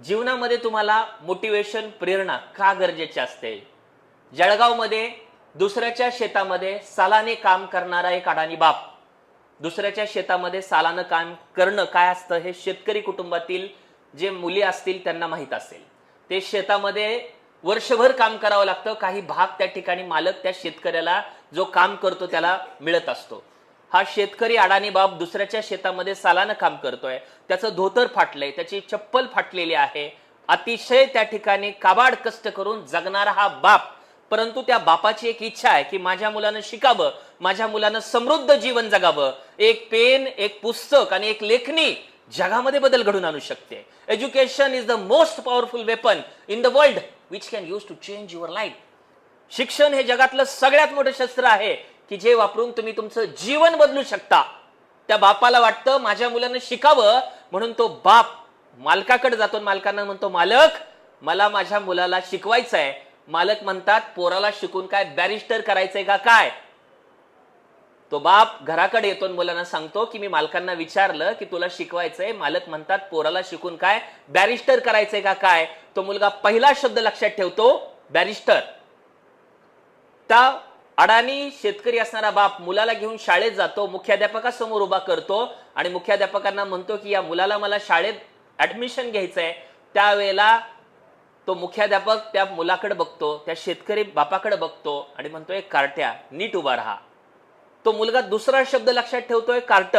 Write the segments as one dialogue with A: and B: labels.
A: जीवनामध्ये तुम्हाला मोटिवेशन, प्रेरणा का गरजेची असते? जळगावमध्ये दुसऱ्याच्या शेतामध्ये सालाने काम करणारा एक अडाणी बाप, दुसऱ्याच्या शेतामध्ये सालानं काम करणं काय असतं हे शेतकरी कुटुंबातील जे मुली असतील त्यांना माहीत असेल. ते शेतामध्ये वर्षभर काम करावं लागतं. काही भाग त्या ठिकाणी मालक त्या शेतकऱ्याला जो काम करतो त्याला मिळत असतो. हा शेतकरी अडाणी बाप दुसऱ्याच्या शेतामध्ये सालानं काम करतोय. त्याचं धोतर फाटलंय, त्याची चप्पल फाटलेली आहे. अतिशय त्या ठिकाणी काबाड कष्ट करून जगणारा हा बाप, परंतु त्या बापाची एक इच्छा आहे की माझ्या मुलानं शिकावं, माझ्या मुलानं समृद्ध जीवन जगावं. एक पेन, एक पुस्तक आणि एक लेखणी जगामध्ये बदल घडून आणू शकते. Education is the most powerful weapon in the world which can use to change your life. शिक्षण हे जगातलं सगळ्यात मोठं शस्त्र आहे की जे वापरून तुम्ही तुमचं जीवन बदलू शकता. त्या बापाला वाटतं माझ्या मुलानं शिकावं, म्हणून तो बाप मालकाकडे जातो. मालकांना म्हणतो, मालक मला माझ्या मुलाला शिकवायचंय. मालक म्हणतात, पोराला शिकून काय बॅरिस्टर करायचंय का काय? तो बाप घराकडे येतो, मुलांना सांगतो की मी मालकांना विचारलं की तुला शिकवायचंय. मालक म्हणतात, पोराला शिकून काय बॅरिस्टर करायचंय का काय? तो मुलगा पहिला शब्द लक्षात ठेवतो, बॅरिस्टर. त्या अडाणी शेतकरी असणारा बाप मुलाला घेऊन शाळेत जातो, मुख्याध्यापकासमोर उभा करतो आणि मुख्याध्यापकांना म्हणतो की या मुलाला मला शाळेत ऍडमिशन घ्यायचंय. त्यावेळेला तो मुख्याध्यापक त्या मुलाकडे बघतो, त्या शेतकरी बापाकडे बघतो आणि म्हणतोय, कार्ट्या नीट उभा राहा. तो मुलगा दुसरा शब्द लक्षात ठेवतोय, कार्ट.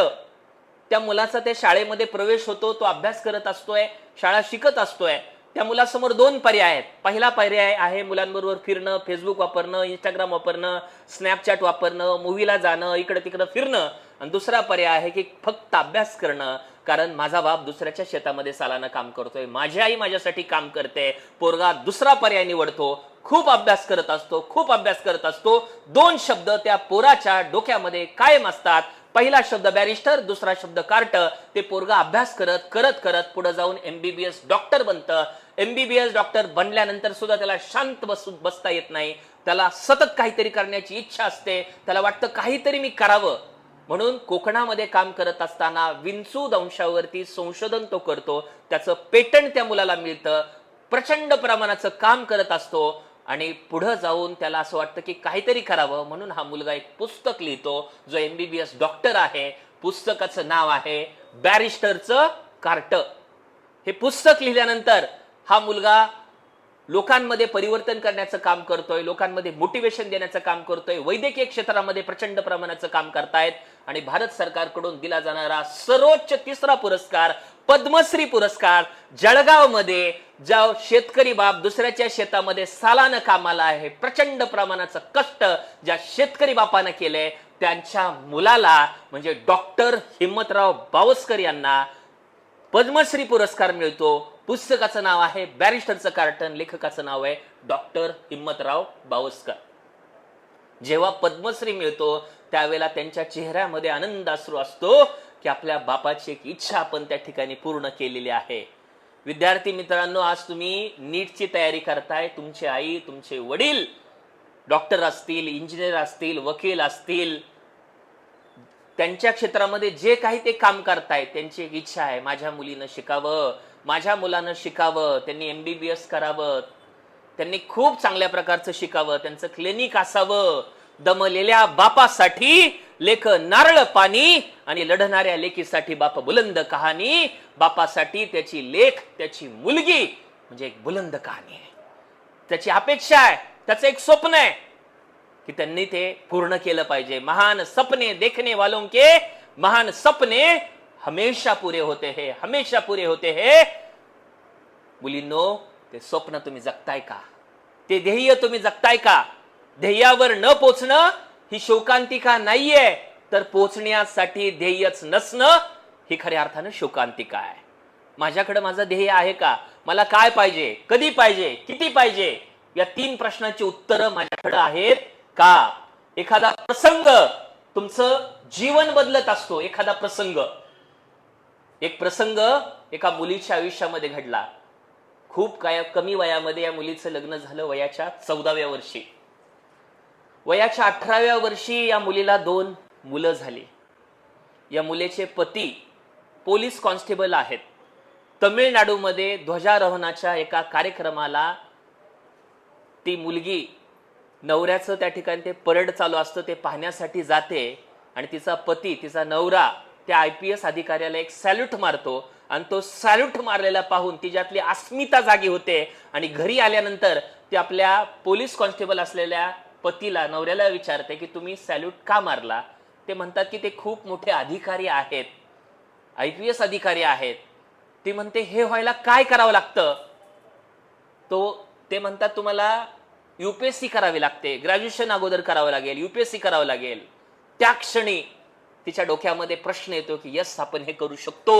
A: त्या मुलाचा त्या शाळेमध्ये प्रवेश होतो, तो अभ्यास करत असतोय, शाळा शिकत असतोय. त्या मुलासमोर दोन पर्याय आहेत. पहिला पर्याय आहे मुलांबरोबर फिरणं, फेसबुक वापरणं, इंस्टाग्राम वापरणं, स्नॅपचॅट वापरणं, मूवीला जाणं, इकडे तिकडे फिरणं. आणि दुसरा पर्याय आहे की फक्त अभ्यास करणं, कारण माझा बाप दुसऱ्याच्या शेतामध्ये सालानं काम करतोय, माझी आई माझ्यासाठी काम करते. पोरगा दुसरा पर्याय निवडतो, खूप अभ्यास करत असतो, खूप अभ्यास करत असतो. दोन शब्द त्या पोराच्या डोक्यामध्ये कायम असतात. पहिला शब्द बॅरिस्टर, दुसरा शब्द कार्ट. ते पोरगा अभ्यास करत करत करत पुढे जाऊन एमबीबीएस डॉक्टर बनतं. एमबीबीएस डॉक्टर बनल्यानंतर सुद्धा त्याला शांत बसता येत नाही. त्याला सतत काहीतरी करण्याची इच्छा असते. त्याला वाटतं काहीतरी मी करावं. म्हणून कोकणामध्ये काम करत असताना विंचू दंशावरती संशोधन तो करतो. त्याचं पेटंट त्या मुलाला मिळतं. प्रचंड प्रमाणाचं काम करत असतो आणि पुढे जाऊन त्याला असं वाटतं की काहीतरी करावं. म्हणून हा मुलगा एक पुस्तक लिहितो जो एमबीबीएस डॉक्टर आहे. पुस्तकाचं नाव आहे बॅरिस्टरचं कार्ट. हे पुस्तक लिहिल्यानंतर हा मुलगा लोकांमध्ये परिवर्तन करण्याचं काम करतोय, लोकांमध्ये मोटिवेशन देण्याचं काम करतोय. वैद्यकीय क्षेत्रामध्ये प्रचंड प्रमाणाचं काम करतायत आणि भारत सरकारकडून दिला जाणारा सर्वोच्च तिसरा पुरस्कार, पद्मश्री पुरस्कार, जळगावमध्ये ज्या शेतकरी बाप दुसऱ्याच्या शेतामध्ये सालानं कामाला आहे, प्रचंड प्रमाणाचं कष्ट ज्या शेतकरी बापानं केलंय, त्यांच्या मुलाला म्हणजे डॉक्टर हिम्मतराव बावस्कर यांना पद्मश्री पुरस्कार मिळतो. पुस्तकाचं नाव आहे बॅरिस्टरचं कार्टन, लेखकाचं नाव आहे डॉक्टर हिम्मतराव बावस्कर. जेव्हा पद्मश्री मिळतो त्यावेळेला त्यांच्या चेहऱ्यामध्ये आनंद अश्रू असतो की आपल्या बापाची एक इच्छा आपण त्या ठिकाणी पूर्ण केलेली आहे. विद्यार्थी मित्रांनो, आज तुम्ही नीटची तयारी करताय. तुमची आई, तुमचे वडील डॉक्टर असतील, इंजिनियर असतील, वकील असतील, त्यांच्या क्षेत्रामध्ये जे काही ते काम करतायत, त्यांची एक इच्छा आहे माझ्या मुलीनं शिकावं, माझ्या मुलानं शिकावं, त्यांनी एमबीबीएस करावं, त्यांनी खूप चांगल्या प्रकारचं शिकावं, त्यांचं क्लिनिक असावं. दमलेल्या बापासाठी लेख नारळ पाणी आणि लढणाऱ्या लेकीसाठी बाप बुलंद कहाणी. बापासाठी त्याची लेख, त्याची मुलगी म्हणजे एक बुलंद कहाणी आहे. त्याची अपेक्षा आहे, त्याचं एक स्वप्न आहे की त्यांनी ते पूर्ण केलं पाहिजे. महान सपने देखने वालों के महान सपने हमेशा पूरे होते हैं, हमेशा पूरे होते हैं. मुलींनो, ते स्वप्न तुम्ही जगताय का? ते ध्येय तुम्ही जगताय का? ध्येयावर न पोचणं ही शोकांतिका नाहीये, तर पोचण्यासाठी ध्येयच नसणं ही खऱ्या अर्थानं शोकांतिका आहे. माझ्याकडे माझं ध्येय आहे का? मला काय पाहिजे, कधी पाहिजे, किती पाहिजे, या तीन प्रश्नाची उत्तरं माझ्याकडे आहेत का? एखादा प्रसंग तुमचं जीवन बदलत असतो. एखादा प्रसंग, एक प्रसंग एका मुलीच्या आयुष्यामध्ये घडला. खूप कमी वयामध्ये या मुलीचं लग्न झालं, वयाच्या 14व्या वर्षी. वयाच्या 18व्या वर्षी या मुलीला 2 मुलं झाली. या मुलीचे पती पोलीस कॉन्स्टेबल आहेत. तमिळनाडूमध्ये ध्वजारोहणाच्या एका कार्यक्रमाला ती मुलगी, नवऱ्याचं त्या ठिकाणी ते परेड चालू असतं ते पाहण्यासाठी जाते आणि तिचा पती, तिचा नवरा त्या IPS अधिकाऱ्याला एक सॅल्यूट मारतो आणि तो सॅल्यूट मारलेला पाहून तिच्यातली अस्मिता जागी होते आणि घरी आल्यानंतर ती आपल्या पोलीस कॉन्स्टेबल असलेल्या पतीला, नवऱ्याला विचारते की तुम्ही सॅल्यूट का मारला? ते म्हणतात की ते खूप मोठे अधिकारी आहेत, IPS अधिकारी आहेत. ती म्हणते हे व्हायला काय करावं लागतं? ते म्हणतात तुम्हाला UPSC करावी लागते, ग्रॅज्युएशन अगोदर करावं लागेल, UPSC करावं लागेल. त्या क्षणी तिच्या डोक्यामध्ये प्रश्न येतो की यस, आपण हे करू शकतो.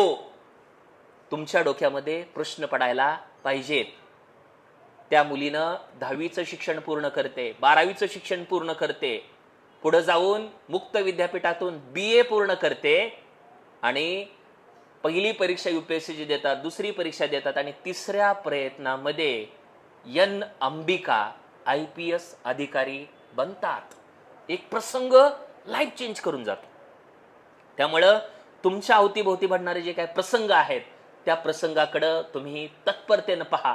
A: तुमच्या डोक्यामध्ये प्रश्न पडायला पाहिजेत. त्या मुलीनं 10वीचं शिक्षण पूर्ण करते, 12वीचं शिक्षण पूर्ण करते, पुढे जाऊन मुक्त विद्यापीठातून BA पूर्ण करते आणि पहिली परीक्षा UPSCची देतात, दुसरी परीक्षा देतात आणि तिसऱ्या प्रयत्नामध्ये N. अंबिका IPS अधिकारी बनतात. एक प्रसंग लाईफ चेंज करून जातो. त्यामुळं तुमच्या अवतीभोवती घडणारे जे काही प्रसंग आहेत त्या प्रसंगाकडे तुम्ही तत्परतेने पहा.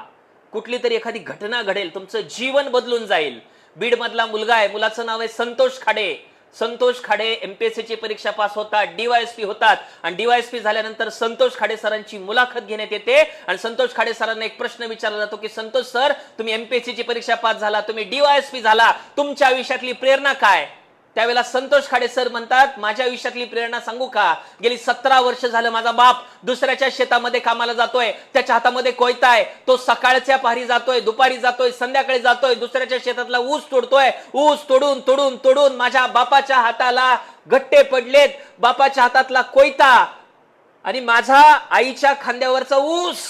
A: कुठली तरी एखादी घटना घडेल, तुमचं जीवन बदलून जाईल. बीड मधला मुलगा आहे, मुलाचं नाव आहे संतोष खाडे. संतोष खाडे MPSC ची परीक्षा पास होतात, DYSP होतात आणि DYSP झाल्यानंतर संतोष खाडे सरांची मुलाखत घेण्यात येते आणि संतोष खाडे सरांना एक प्रश्न विचारला जातो की संतोष सर, तुम्ही MPSC ची परीक्षा पास झाला, तुम्ही DYSP झाला, तुमच्या आयुष्यातली प्रेरणा काय? त्यावेळेला संतोष खाडे सर म्हणतात, माझ्या आयुष्यातली प्रेरणा सांगू का? गेली 17 वर्ष झालं माझा बाप दुसऱ्याच्या शेतामध्ये कामाला जातोय, त्याच्या हातामध्ये कोयता आहे, तो सकाळच्या पहारी जातोय, दुपारी जातोय, संध्याकाळी जातोय, दुसऱ्याच्या शेतातला ऊस तोडतोय. ऊस तोडून तोडून तोडून माझ्या बापाच्या हाताला गट्टे पडलेत, बापाच्या हातातला कोयता आणि माझ्या आईच्या खांद्यावरचा ऊस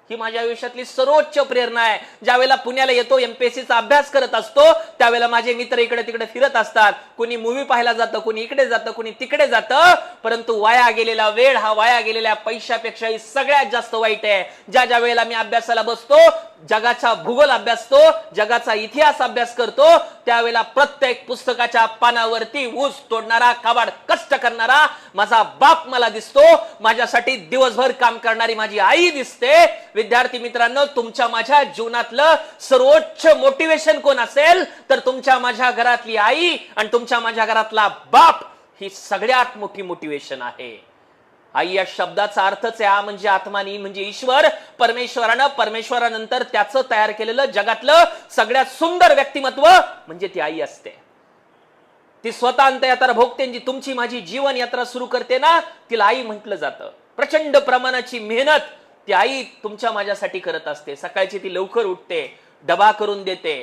A: ही माझ्या आयुष्यातली सर्वोच्च प्रेरणा आहे. ज्यावेळेला पुण्याला येतो, MPSCचा अभ्यास करत असतो, त्यावेळेला माझे मित्र इकडे तिकडे फिरत असतात. कोणी मूवी पाहायला जातं, कोणी इकडे जातं, कोणी तिकडे जातं, परंतु वाया गेलेला वेळ हा वाया गेलेल्या पैशापेक्षाही सगळ्यात जास्त वाईट आहे. ज्या वेळेला मी अभ्यासाला बसतो, जगाचा भूगोल अभ्यासतो, जगाचा इतिहास अभ्यास करतो, त्यावेळेला प्रत्येक पुस्तकाच्या पानावरती ऊस तोडणारा, काबाड कष्ट करणारा माझा बाप मला दिसतो, माझ्यासाठी दिवसभर काम करणारी माझी आई दिसते. विद्यार्थी मित्रांनो, तुमच्या माझ्या जीवनातलं सर्वोच्च मोटिवेशन कोण असेल तर तुमच्या माझ्या घरातली आई आणि तुमच्या माझ्या घरातला बाप ही सगळ्यात मोठी मोटिवेशन आहे. आई या शब्दाचा अर्थच आहे, म्हणजे आत्मा, नी म्हणजे ईश्वर. परमेश्वरानंतर त्याचं तयार केलेलं जगातलं सगळ्यात सुंदर व्यक्तिमत्व म्हणजे ती आई असते. ती स्वतः अंतयात्रा भोगते, जी तुमची माझी जीवन यात्रा सुरू करते ना, तिला आई म्हटलं जातं. प्रचंड प्रमाणाची मेहनत ती आई तुमच्या माझ्यासाठी करत असते. सकाळची ती लवकर उठते, डबा करून देते,